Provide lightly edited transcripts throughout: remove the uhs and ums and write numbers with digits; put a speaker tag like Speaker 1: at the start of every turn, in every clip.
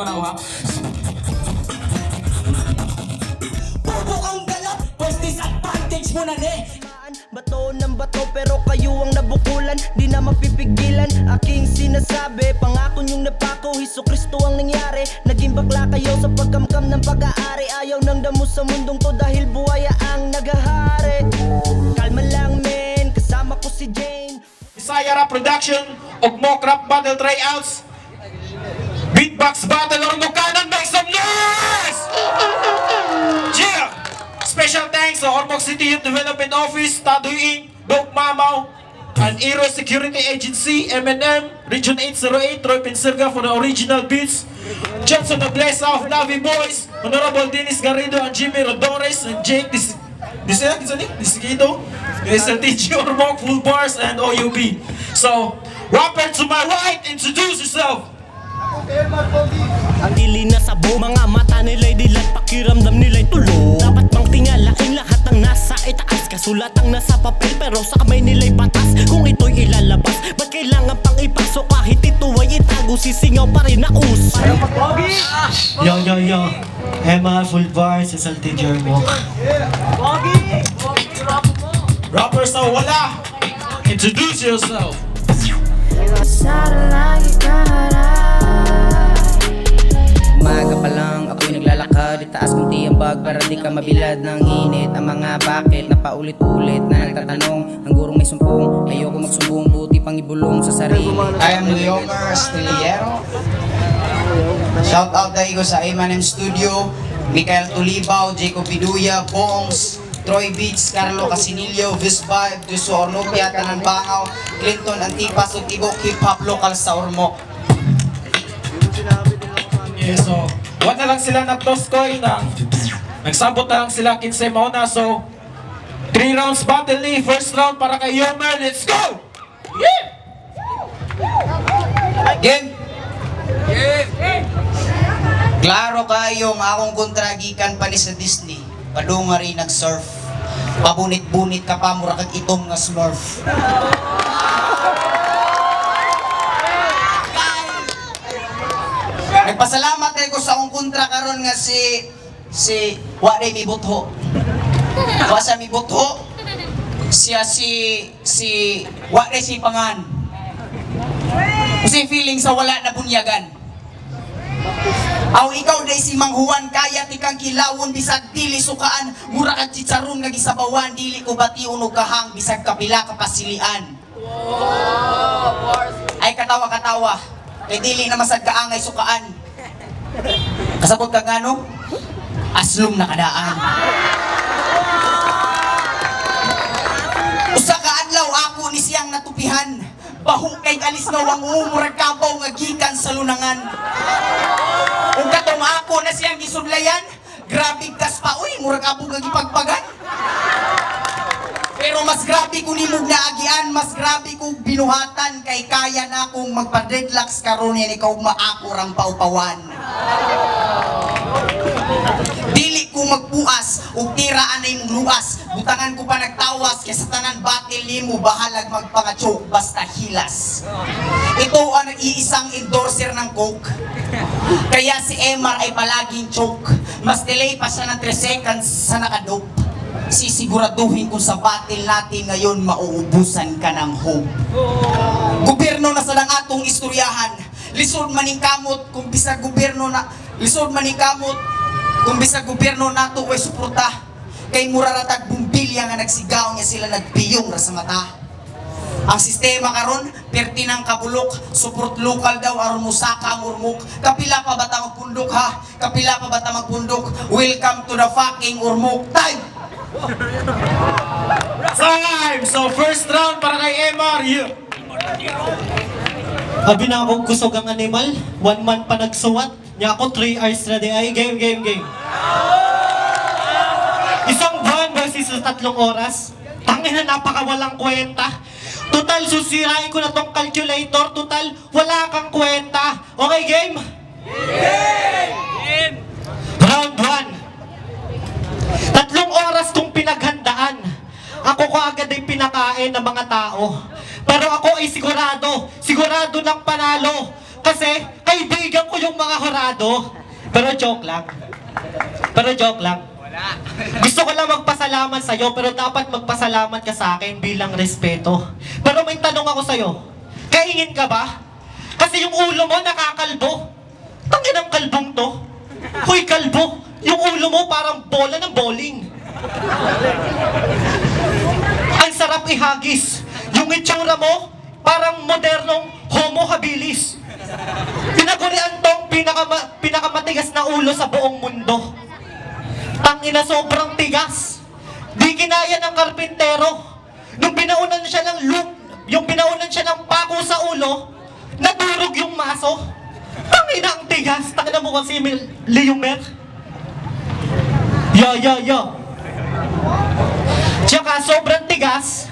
Speaker 1: na ha.
Speaker 2: Bobo kang galap, pues disadvantage mo na
Speaker 3: Bato ng bato pero kayo ang nabukulan. Di na mapipigilan aking sinasabi. Pangako niyong napako, Hesus Kristo ang nangyari. Naging bakla kayo sa pagkamkam ng pag-aari. Ayaw ng damo sa mundong to dahil buhaya ang nagahari. Kalma lang men, kasama ko si Jane.
Speaker 1: Bisaya Rap Production og mock rap battle tryouts. Beatbox battle or Mukanan, make some noise! Yeah! Special thanks to Ormoc City Youth Development Office, Tadoy Inc., Dope Mamaw, and Aero Security Agency, M&M, Region 808, Troy Pinserga for the original beats, Johnson Noblesa of Navi Boys, Honorable Dennis Garrido and Jimmy Rodores, and Jake Disigido, SLTG Ormoc, Full Bars, and OUB. So, rapper to my right, introduce yourself.
Speaker 3: Ang dili na sabo, mga mata nila'y dilat, pakiramdam nila'y tulo. Dapat bang tingalain lahat ng nasa itaas, kasulatang nasa papel pero sa kamay nila'y batas. Kung ito'y ilalabas, ba't kailangan pang ipasok? Kahit ito ay itago, sisingaw pa rin na us.
Speaker 4: Yo, yo, yo. Emma, Full Bars, SLT Jermok.
Speaker 1: Rapper sa wala, introduce yourself.
Speaker 5: Umaga pa lang ako'y naglalakad, itaas konti ang bag para di ka mabilad ng init. Ang mga bakit na paulit-ulit na nagtatanong, ang gurong may sumpong, ayoko magsumbong, buti pang ibulong sa sarili.
Speaker 6: I am Leomer Stiliero. Shout out dahil ko sa M&M Studio, Mikael Tulibaw, Jacob Piduya, Bongs, Troy Beats, Carlo Casinillo, Visvibe, Duso Ornopia, Tanan Bangaw, Clinton Antipas, ug Tibok Hip Hop Local sa Ormoc.
Speaker 1: Yeah, so, wala na lang sila nag-toskoy na nagsabot na lang sila 15 mauna. So, 3 rounds battle ni. First round para kay Yomer. Let's go! Yeah!
Speaker 6: Game! Klaro kayo ang akong kontragikan pa ni sa Disney. Padunga rin nag-surf. Pabunit-bunit ka pa, mura kag itom nga smurf. Nagpasalamat ko sa akong kontra karon nga si wa day mi butho. Wa sa mi butho. Siya si wa day si pangan. Kasi feeling sa wala na bunyagan. Aw ikaw day si Mang Juan, kaya tikang kilawon bisag dili sukaan, mura kag chicharon nga gisabawan, dili ko bation og kahang bisag kapila ka pasilian. Ay katawa-katawa. Kay dili na masad kaangay sukaan. Kasabot ka ngano? Aslom na kadaan. Usa ka adlaw ako ni siyang natupihan. Baho kay alis nga wang umurag kabaw nga gikan sa lunangan. Ug katong ako na siyang gisudlayan, grabe kas pa uy, murag abog nga gipagpagan. Pero mas grabe ko ni mong naagian, mas grabe ko binuhatan kay kaya na akong magpa-dreadlocks karon yan ikaw maakurang paupawan. Dili ko magpuas ug tiraan ay mong luas, butangan ko pa nagtawas kay sa tanan batil nimo bahalag magpangachok basta hilas. Ito ang iisang endorser ng Coke. Kaya si Emar ay palaging choke. Mas delay pa siya ng 3 seconds sa nakadope. Sisiguraduhin kung sa batil natin ngayon mauubusan ka ng hope. Gobyerno na sa lang atong istoryahan. Lisod maning kamot kung bisag gobyerno na lisod maning kamot kung bisag gobyerno nato way suporta. Kay muraratag bumbilya nga nagsigaw niya sila nagpiyong ra sa mata. Ang sistema karon perti ng kabulok, support local daw aron musaka ang urmok. Kapila pa bata magpundok ha? Kapila pa bata magpundok? Welcome to the fucking urmok time.
Speaker 1: Time! So, first round para kay Emar. Yeah.
Speaker 4: Abi na akong kusog ang animal. 1 month pa nagsuwat. Nya ako 3 hours na di ay game. Isang buwan versus sa 3 oras. Tangin na napakawalang kwenta. Total susirain ko na tong calculator. Total wala kang kwenta. Okay game? Game! Round 1. 3 oras kong pinaghandaan. Ako ko agad ay pinakain ng mga tao. Pero ako ay sigurado ng panalo. Kasi kaibigan ko yung mga horado. Pero joke lang. Gusto ko lang magpasalamat sa'yo, pero dapat magpasalamat ka sa akin bilang respeto. Pero may tanong ako sa'yo. Kaingin ka ba? Kasi yung ulo mo nakakalbo. Tangin ang kalbong to. Hoy, kalbo. Yung ulo mo parang bola ng bowling. Ang sarap ihagis. Yung itsura mo, parang modernong homo habilis. Pinagurian tong pinakamatigas na ulo sa buong mundo. Tangina, sobrang tigas. Di kinaya ng karpintero. Nung pinaunan siya ng yung pinaunan siya ng pako sa ulo, nadurog yung maso. Tangina, ang tigas. Tangina mo kasi Leomer. Yo. Tsaka sobrang tigas,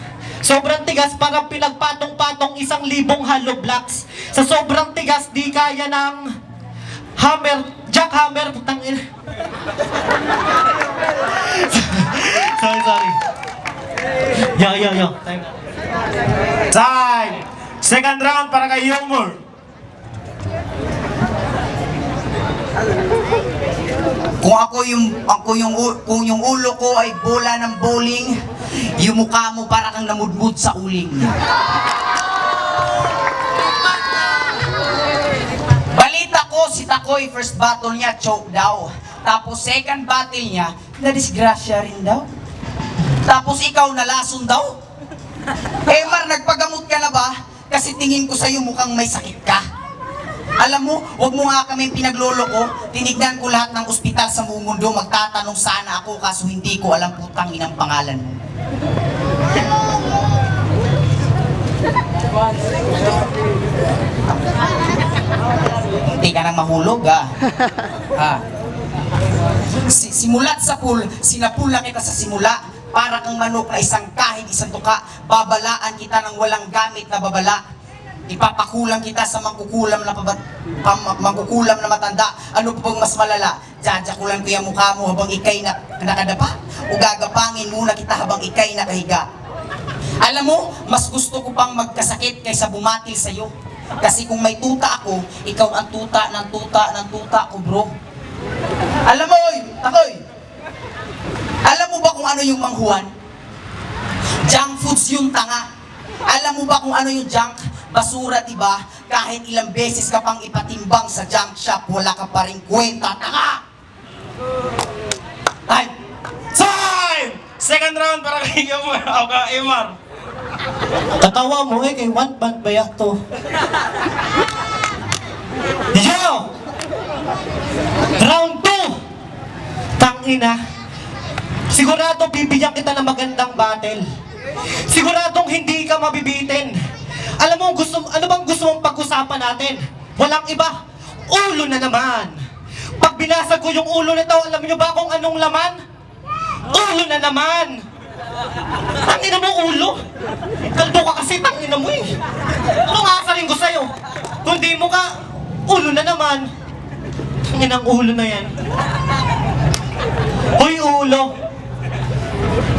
Speaker 4: parang pinagpatong-patong 1,000 hollow blocks. Sa sobrang tigas, di kaya ng jackhammer, putangin. Sorry. Yo.
Speaker 1: Time! Second round para kay Humor.
Speaker 6: Kung yung ulo ko ay bola ng bowling, yung mukha mo para kang namudmud sa uling. Balita ko, si Takoy, first battle niya, choke daw. Tapos second battle niya, nadisgrasya rin daw. Tapos ikaw, nalason daw. Mar, nagpagamot ka na ba? Kasi tingin ko sa'yo mukhang may sakit ka. Alam mo, wag mo nga kami pinagloloko. Tinignan ko lahat ng ospital sa buong mundo. Magtatanong sana ako, kaso hindi ko alam putang inang pangalan mo. Hindi ka nang mahulog, Simulat sa pool, sinapula kita sa simula. Para kang manok na isang kahit isang tuka. Babalaan kita ng walang gamit na babala. Ipapakulang kita sa mangkukulam na matanda. Ano pa bang mas malala? Jajakulan ko yung mukha mo habang ikay nakadapa? O gagapangin muna kita habang ikay nakahiga? Alam mo, mas gusto ko pang magkasakit kaysa bumatil sa'yo. Kasi kung may tuta ako, ikaw ang tuta ng tuta ko, bro. Alam mo, Takoy! Alam mo ba kung ano yung manghuan? Junk foods yung tanga. Alam mo ba kung ano yung junk? Basura, diba? Kahit ilang beses ka pang ipatimbang sa junk shop, wala ka pa rin kwenta, tanga! Time!
Speaker 1: Second round para kay Humor. O kay Humor.
Speaker 4: Tatawa mo kay one band baya to. Yo! Round 2! Tangina. Sigurado bibigyan kita ng magandang battle. Siguradong hindi ka mabibitin. Alam mo, ano bang gusto mong pag-usapan natin? Walang iba. Ulo na naman. Pag binasag ko yung ulo nito, alam niyo ba kung anong laman? Ulo na naman. Tangina mo, ulo. Kalbo ka kasi, tangina mo eh. Anong asarin ko sa'yo? Kung di mo ka, ulo na naman. Tanginang ulo na yan. Hoy, ulo.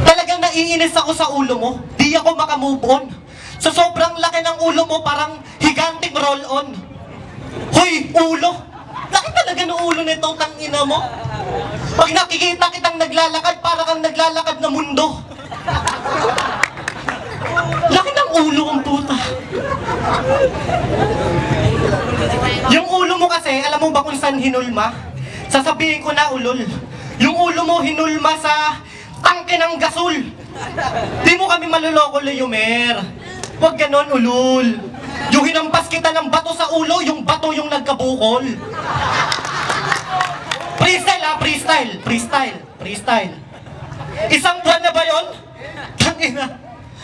Speaker 4: Talagang naiinis ako sa ulo mo. Di ako makamove on. Sa sobrang laki ng ulo mo, parang higanting roll-on. Hoy, ulo! Laki talaga ng ulo nito, tangina mo. Pag nakikita kitang naglalakad, para kang naglalakad na mundo. Laki ng ulo ang puta. Yung ulo mo kasi, alam mo ba kung saan hinulma? Sasabihin ko na, ulol. Yung ulo mo hinulma sa tangke ng gasol. Di mo kami maluloko, Leomer. Huwag ganon, ulol. Yung hinampas kita ng bato sa ulo, yung bato yung nagkabukol. Freestyle ha, freestyle. Isang buwan na ba yun? Tangina.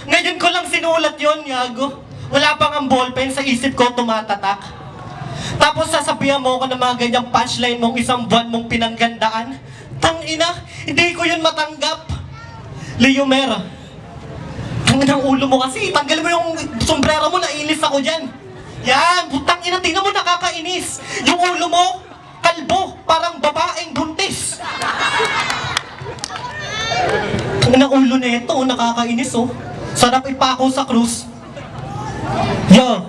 Speaker 4: Ngayon ko lang sinulat yun, yago. Wala pang ang ballpen, sa isip ko tumatatak. Tapos sasabihan mo ko ng mga ganyang punchline mong isang buwan mong pinanggandaan. Tangina, hindi ko yun matanggap. Leomer, tangina ang ulo mo kasi. Tanggal mo yung sombrero mo, nainis ako dyan. Yan, putang ina, tingnan mo, nakakainis. Yung ulo mo, kalbo, parang babaeng buntis. Tangina ang ulo na ito, nakakainis oh. Sarap ipako sa krus. Yo.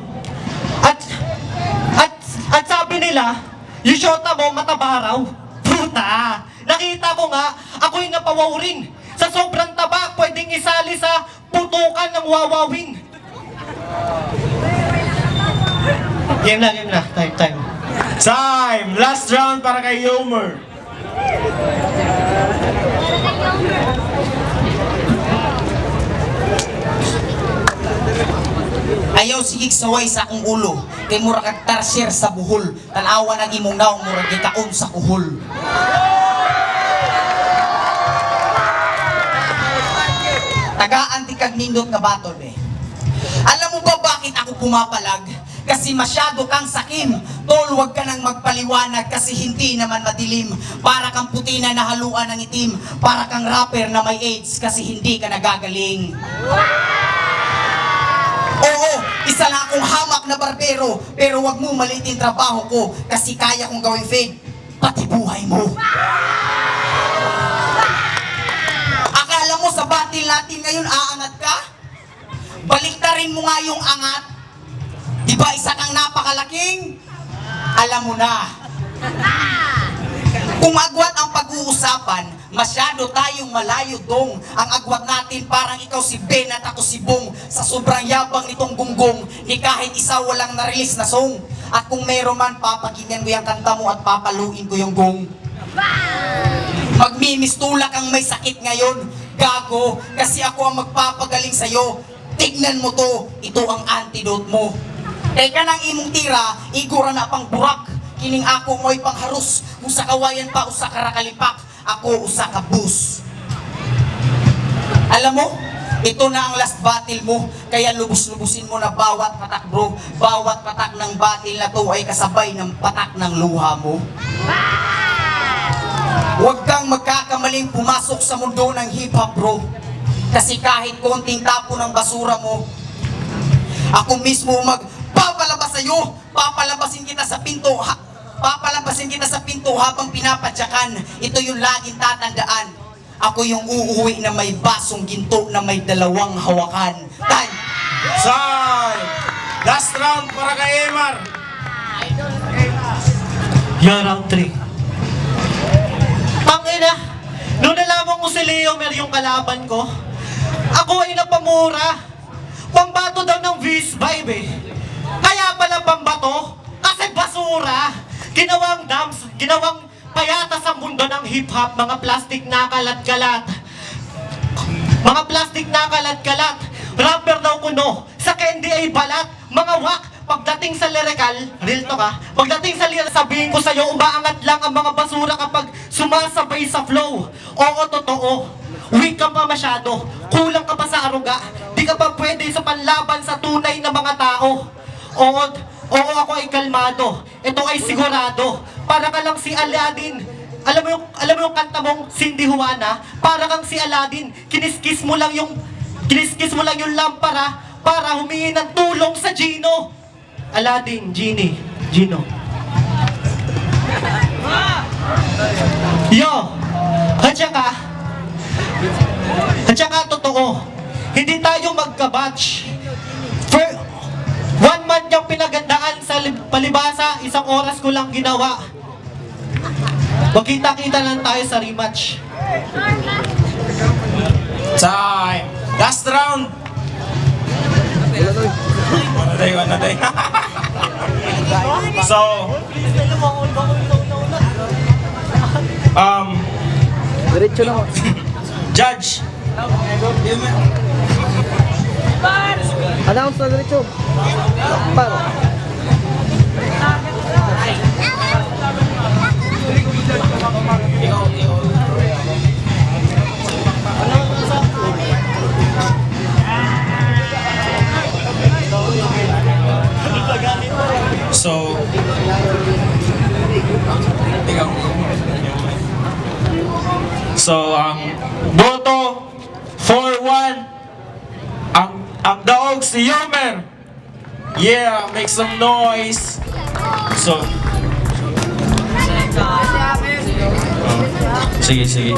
Speaker 4: At sabi ni nila, yung shota mo mataba raw. Puta! Nakita ko nga, ako'y napawaw rin. Sa sobrang taba, pwedeng isali sa putukan ng wawawin. Game na. Time.
Speaker 1: Time! Last round para kay Yomer.
Speaker 6: Ayaw sigig saway sa akong ulo. Kay mura kag tarsier sa buhol. Tanawa ng imong naong mura gikaon sa kuhol. Tagaan ti kag nindot nga batol eh. Alam mo ba bakit ako pumapalag? Kasi masyado kang sakim. Tol, wag ka nang magpaliwanag kasi hindi naman madilim. Para kang puti na nahaluan ng itim. Para kang rapper na may AIDS kasi hindi ka nagagaling. Oo, isa lang akong hamak na barbero. Pero wag mo malitin trabaho ko kasi kaya kong gawing fade. Pati buhay mo. Akala mo sa batil natin ngayon aangat ka? Baliktarin mo nga yung angat. Diba isa kang napakalaking? Alam mo na. Kung agwat ang pag-uusapan, masyado tayong malayo dong. Ang agwat natin parang ikaw si Ben at ako si Bong. Sa sobrang yabang nitong gunggong, ni kahit isa walang na-release na song. At kung meron man, papakinggan ko yung kanta mo at papaluin ko yung gong. Magmimistulak ang may sakit ngayon, gago, kasi ako ang magpapagaling sa'yo. Tignan mo to, ito ang antidote mo. Teka nang imong tira, igura na pang burak. Kining ako mo'y pangharus. Kung sa kawayan pa, usa ka rakalipak. Ako, usa ka bus. Alam mo, ito na ang last battle mo. Kaya lubos-lubusin mo na bawat patak bro. Bawat patak ng battle na to ay kasabay ng patak ng luha mo. Huwag kang magkakamaling pumasok sa mundo ng hip-hop bro. Kasi kahit konting tapo ng basura mo, ako mismo magpapalabas sa'yo. Papalabasin kita sa pinto. Papalabasin kita sa pinto habang pinapadyakan. Ito yung laging tatandaan. Ako yung uuwi na may basong ginto na may dalawang hawakan. Time!
Speaker 1: Time! Last round para kay Emar.
Speaker 4: Yan round 3. Pangina, nung nalaman ko si Leomer yung kalaban ko, ako ay napamura. Pambato daw ng Vice Vibe eh. Kaya pala pambato, kasi basura. Ginawang dams, ginawang payata sa mundo ng hip-hop, mga plastic na kalat-kalat. Mga plastic na kalat-kalat. Rapper daw kuno, sa candy ay balat. Mga wak, pagdating sa lyrical, real to ka, pagdating sa lyrical, sabihin ko sa'yo, umaangat lang ang mga basura kapag sumasabay sa flow. Oo, totoo. Weak ka pa masyado, kulang ka pa sa aruga, di ka pa pwede sa panlaban sa tunay na mga tao. Oo, ako ay kalmado, ito ay sigurado, para ka lang si Aladdin. Alam mo yung kanta mong Cindy Juana, para kang si Aladdin, kiniskis mo lang yung lampara para humingi ng tulong sa Gino. Aladdin, Genie, Gino. Yo, at saka totoo, hindi tayo magka-batch. 1 month yung pinagandaan sa palibasa, 1 oras ko lang ginawa. Magkita-kita lang tayo sa rematch.
Speaker 1: Time! Last round! One day. So,
Speaker 3: Diretso na.
Speaker 1: Judge!
Speaker 3: Announce na diretso. Para.
Speaker 1: So, boto 4-1 ang daog si Yomer. Yeah, make some noise. So, sige.